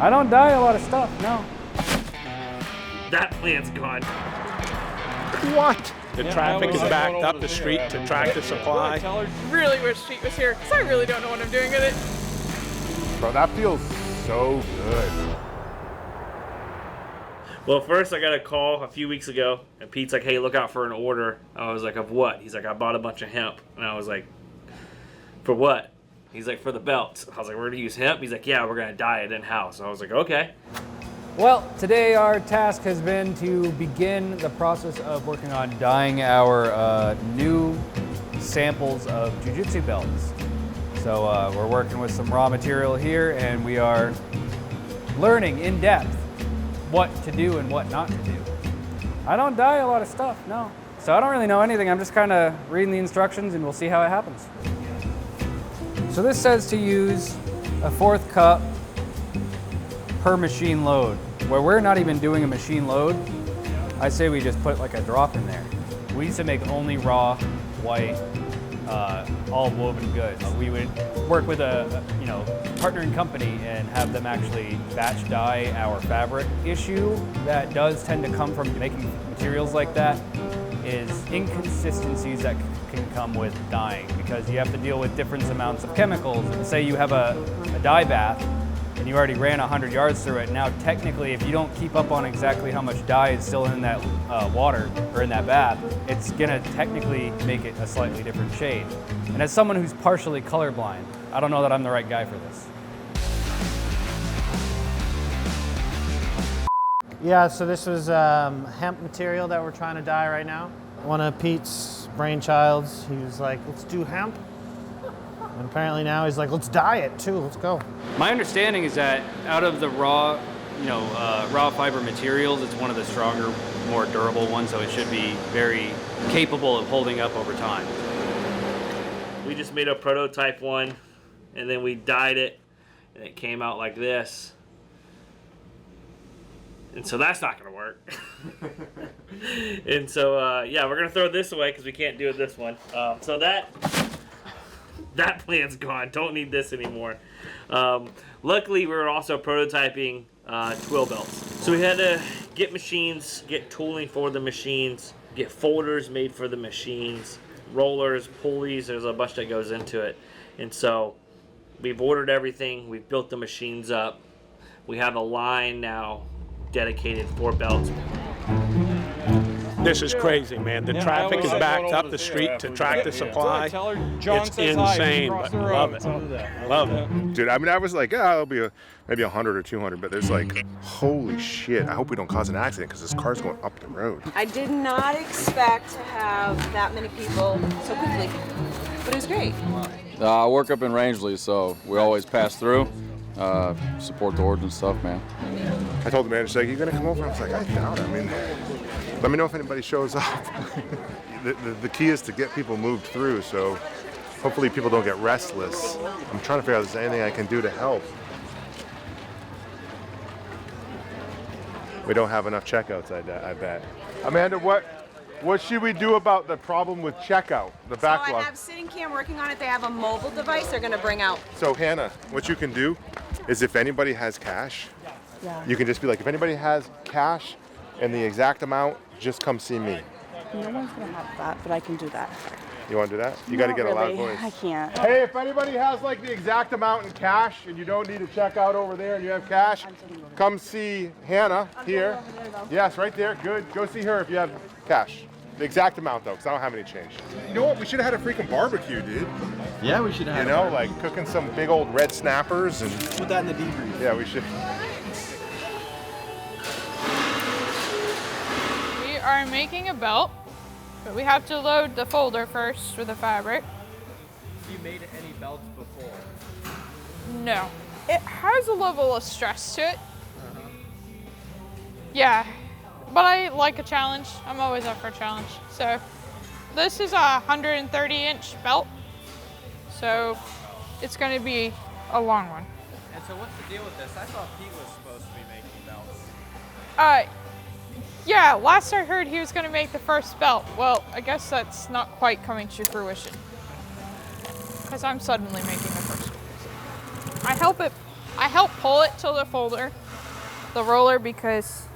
I don't dye a lot of stuff, no. That plant's gone. What? The traffic is backed up the street to Tractor Supply. Really wish Pete was here, because I really don't know what I'm doing with it. Bro, that feels so good. Well, first I got a call a few weeks ago, and Pete's like, hey, look out for an order. I was like, of what? He's like, I bought a bunch of hemp. And I was like, for what? He's like, for the belts. I was like, we're going to use hemp? He's like, yeah, we're going to dye it in-house. I was like, okay. Well, today our task has been to begin the process of working on dyeing our new samples of jiu-jitsu belts. So we're working with some raw material here, and we are learning in depth what to do and what not to do. I don't dye a lot of stuff, no. So I don't really know anything. I'm just kind of reading the instructions and we'll see how it happens. So this says to use a 1/4 cup per machine load. Where we're not even doing a machine load, I say we just put like a drop in there. We used to make only raw, white, all woven goods. We would work with a partnering company and have them actually batch dye our fabric. Issue that does tend to come from making materials like that is inconsistencies that can come with dyeing, because you have to deal with different amounts of chemicals. And say you have a dye bath and you already ran 100 yards through it. Now technically, if you don't keep up on exactly how much dye is still in that water or in that bath, it's gonna technically make it a slightly different shade. And as someone who's partially colorblind, I don't know that I'm the right guy for this. Yeah, so this was hemp material that we're trying to dye right now. One of Pete's brainchilds, he was like, let's do hemp. And apparently now he's like, let's dye it too, let's go. My understanding is that out of the raw, raw fiber materials, it's one of the stronger, more durable ones, so it should be very capable of holding up over time. We just made a prototype one, and then we dyed it, and it came out like this. And so that's not going to work. And so, yeah, we're going to throw this away because we can't do it this one. So that plan's gone. Don't need this anymore. Luckily, we were also prototyping twill belts. So we had to get machines, get tooling for the machines, get folders made for the machines, rollers, pulleys. There's a bunch that goes into it. And so we've ordered everything. We've built the machines up. We have a line now dedicated for belts. This is crazy, man. The traffic is backed up the street to Tractor Supply. It's insane, but love it. Love it. Dude, I mean, I was like, yeah, it'll be maybe 100 or 200, but there's like, holy shit, I hope we don't cause an accident because this car's going up the road. I did not expect to have that many people so quickly, but it was great. I work up in Rangeley, so we always pass through, support the orgs and stuff, man. I told the manager, like, you gonna come over? I was like, I doubt it. I mean, let me know if anybody shows up. The key is to get people moved through, so hopefully people don't get restless. I'm trying to figure out if there's anything I can do to help. We don't have enough checkouts, I bet. Amanda, what should we do about the problem with checkout, the backlog? So I have Sitting Cam working on it. They have a mobile device they're going to bring out. So Hannah, what you can do is if anybody has cash, you can just be like, if anybody has cash and the exact amount, just come see me. No one's going to have that, but I can do that. You want to do that? You got to get a loud voice. I can't. Hey, if anybody has like the exact amount in cash and you don't need to check out over there and you have cash, come see Hannah here. Yes, right there. Good. Go see her if you have cash. The exact amount though, because I don't have any change. You know what? We should have had a freaking barbecue, dude. Yeah, we should have. You know, like cooking some big old red snappers and put that in the debrief. Yeah, we should. We are making a belt, but we have to load the folder first with the fabric. Have you made any belts before? No. It has a level of stress to it. Yeah, but I like a challenge. I'm always up for a challenge. So this is a 130-inch belt, so it's going to be a long one. And so what's the deal with this? I thought Pete was supposed to be making belts. Yeah, last I heard he was going to make the first belt. Well, I guess that's not quite coming to fruition, because I'm suddenly making the first one. I help it I help pull it to the roller, because,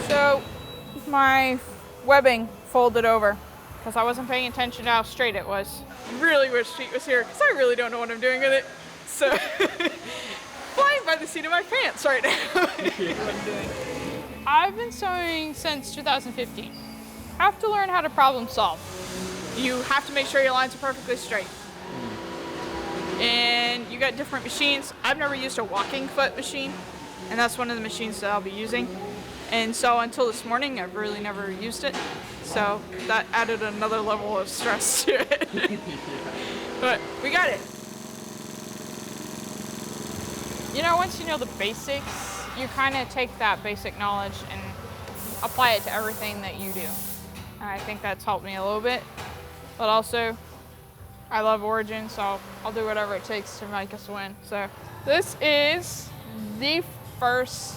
So my webbing folded over because I wasn't paying attention to how straight it was. Really wish Pete was here because I really don't know what I'm doing with it. So flying by the seat of my pants right now. I've been sewing since 2015. Have to learn how to problem solve. You have to make sure your lines are perfectly straight. And you got different machines. I've never used a walking foot machine, and that's one of the machines that I'll be using. And so until this morning, I've really never used it. So that added another level of stress to it. But we got it. You know, once you know the basics, you kind of take that basic knowledge and apply it to everything that you do. And I think that's helped me a little bit. But also, I love Origin, so I'll do whatever it takes to make us win. So this is the first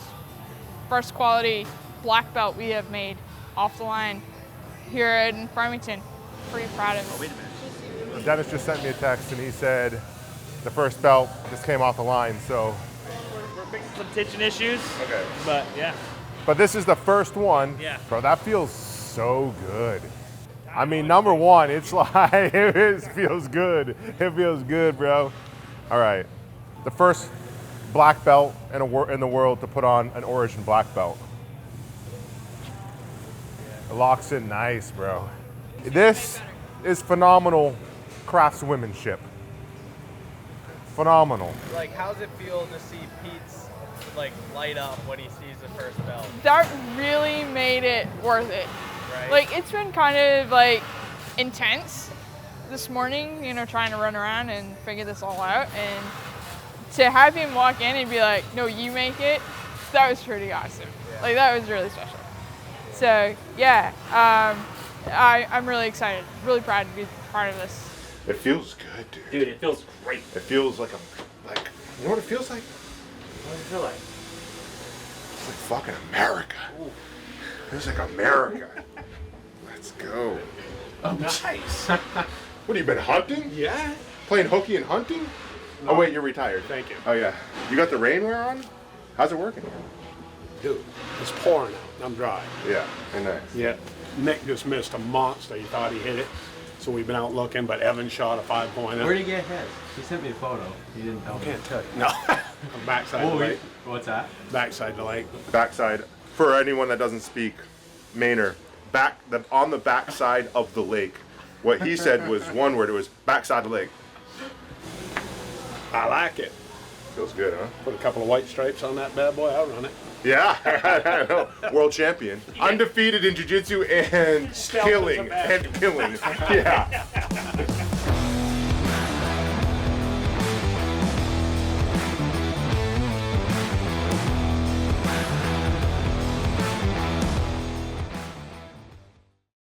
quality black belt we have made off the line here in Farmington. Pretty proud of it. Dennis just sent me a text and he said the first belt just came off the line, so. We're fixing some tension issues. Okay. But yeah. But this is the first one. Yeah. Bro, that feels so good. I mean, number one, it's like, it feels good. It feels good, bro. All right. The first black belt in the world to put on an Origin black belt. It locks in nice, bro. This is phenomenal craftswomanship. Phenomenal. Like, how's it feel to see Pete's like light up when he sees the first belt? That really made it worth it. Right. Like, it's been kind of like intense this morning, you know, trying to run around and figure this all out. And to have him walk in and be like, no, you make it, that was pretty awesome. Yeah. Like, that was really special. So, yeah, I'm really excited, really proud to be part of this. It feels good, dude. Dude, it feels great. It feels like you know what it feels like? What does it feel like? It's like fucking America. Ooh. It feels like America. Let's go. Oh, nice. What, have you been hunting? Yeah. Playing hooky and hunting? No. Oh wait, you're retired. Thank you. Oh yeah. You got the rainwear on? How's it working? Dude, it's pouring out. I'm dry. Yeah, and nice. Yeah. Nick just missed a monster. He thought he hit it. So we've been out looking, but Evan shot a 5-pointer. Where'd he get hit? He sent me a photo. He didn't tell me. Can't tell you. No. Backside of the lake. What's that? Backside of the lake. Backside. For anyone that doesn't speak Mainer, on the backside of the lake. What he said was one word. It was backside of the lake. I like it. Feels good, huh? Put a couple of white stripes on that bad boy. I'll run it. Yeah, I know. World champion, undefeated in jiu-jitsu and killing. Yeah.